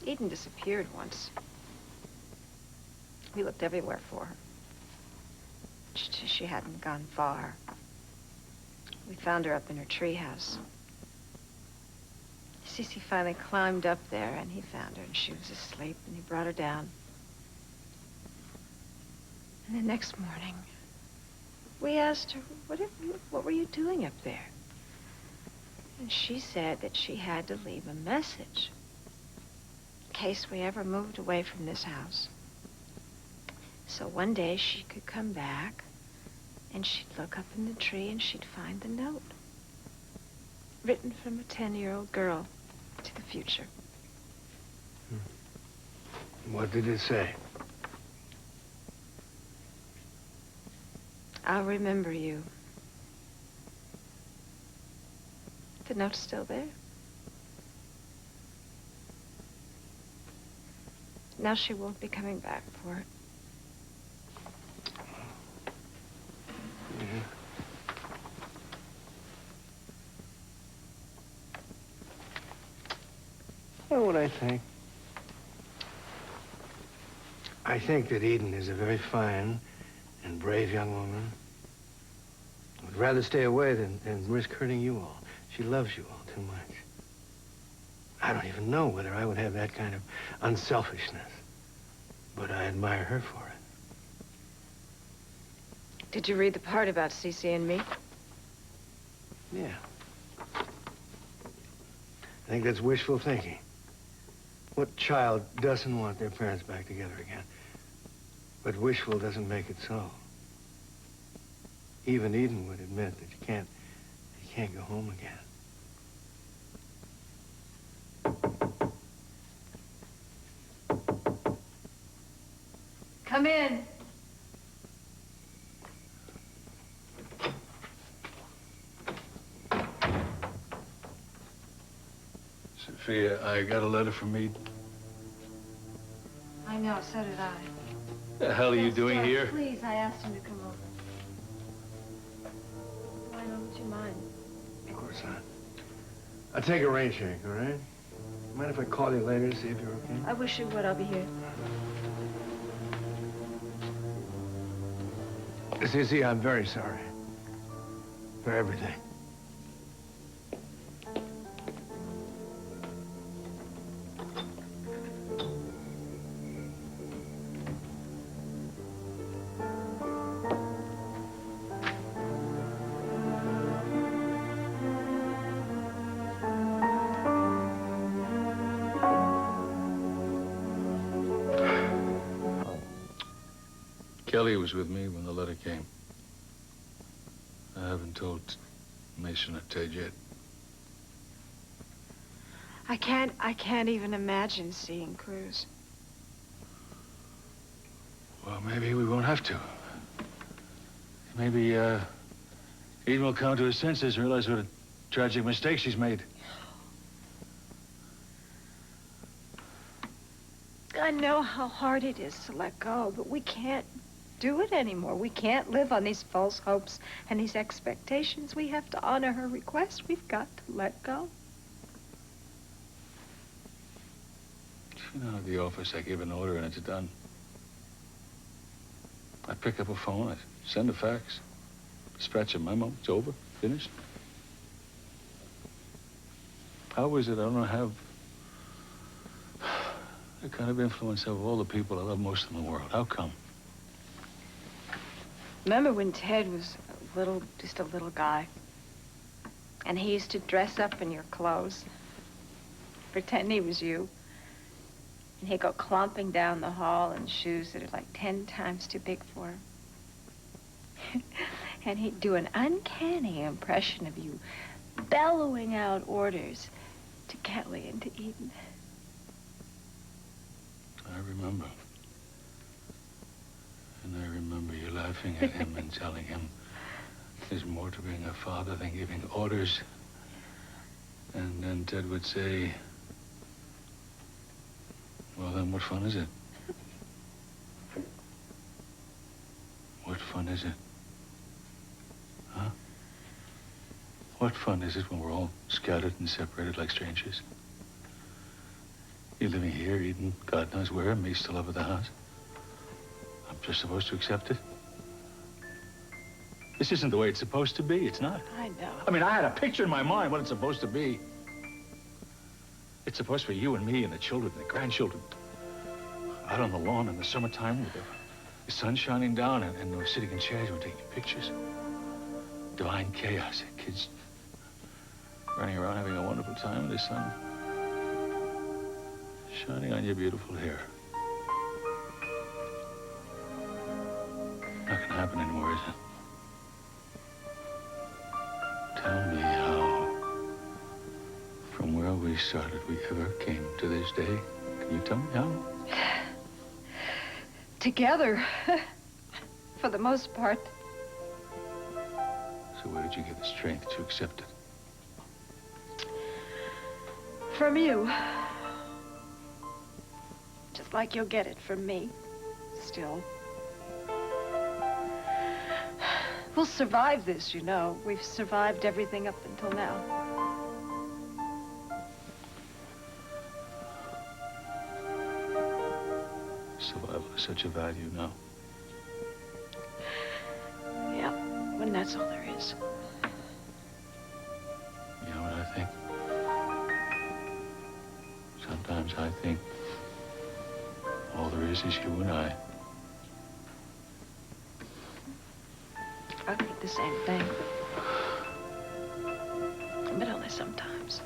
Eden disappeared once. We looked everywhere for her. She hadn't gone far. We found her up in her treehouse. Cece finally climbed up there, and he found her, and she was asleep, and he brought her down. And the next morning, we asked her, what were you doing up there? And she said that she had to leave a message in case we ever moved away from this house. So one day she could come back, and she'd look up in the tree, and she'd find the note. Written from a 10-year-old girl to the future. What did it say? I'll remember you. The note's still there. Now she won't be coming back for it. Yeah. You know what I think? I think that Eden is a very fine and brave young woman. Would rather stay away than risk hurting you all. She loves you all too much. I don't even know whether I would have that kind of unselfishness, but I admire her for it. Did you read the part about Cece and me? Yeah. I think that's wishful thinking. What child doesn't want their parents back together again? But wishful doesn't make it so. Even Eden would admit that you can't go home again. Come in. Sophia, I got a letter from Eden. I know, so did I. The hell are you doing here? Please, I asked him to come over. Why don't you mind? Of course not. I'll take a rain check, all right? Mind if I call you later to see if you're okay? I wish you would. I'll be here. Sissy, I'm very sorry. For everything. Kelly was with me when the letter came. I haven't told Mason or Ted yet. I can't even imagine seeing Cruz. Well, maybe we won't have to. Maybe, Eden will come to her senses and realize what a tragic mistake she's made. I know how hard it is to let go, but we can't do it anymore. We can't live on these false hopes and these expectations. We have to honor her request. We've got to let go. You know, at the office, I give an order and it's done. I pick up a phone, I send a fax, dispatch a memo, it's over, finished. How is it I don't have the kind of influence of all the people I love most in the world? How come? Remember when Ted was just a little guy? And he used to dress up in your clothes, pretend he was you. And he'd go clomping down the hall in shoes that are like 10 times too big for him. And he'd do an uncanny impression of you, bellowing out orders to Kelly and to Eden. I remember. And I remember you laughing at him and telling him there's more to being a father than giving orders. And then Ted would say, well, then what fun is it? What fun is it? Huh? What fun is it when we're all scattered and separated like strangers? You're living here, Eden, God knows where, me still up at the house. I'm just supposed to accept it. This isn't the way it's supposed to be. It's not. I know. I mean, I had a picture in my mind what it's supposed to be. It's supposed to be you and me and the children and the grandchildren. Out on the lawn in the summertime with the sun shining down and we're sitting in chairs, we're taking pictures. Divine chaos. Kids running around having a wonderful time with the sun shining on your beautiful hair. Not gonna happen anymore, is it? Tell me how, from where we started, we ever came to this day. Can you tell me how? Together. For the most part. So where did you get the strength to accept it? From you. Just like you'll get it from me. Still. We'll survive this, you know. We've survived everything up until now. Survival is such a value now. Yeah, when that's all there is. You know what I think? Sometimes I think all there is you and I. I think the same thing. But only sometimes.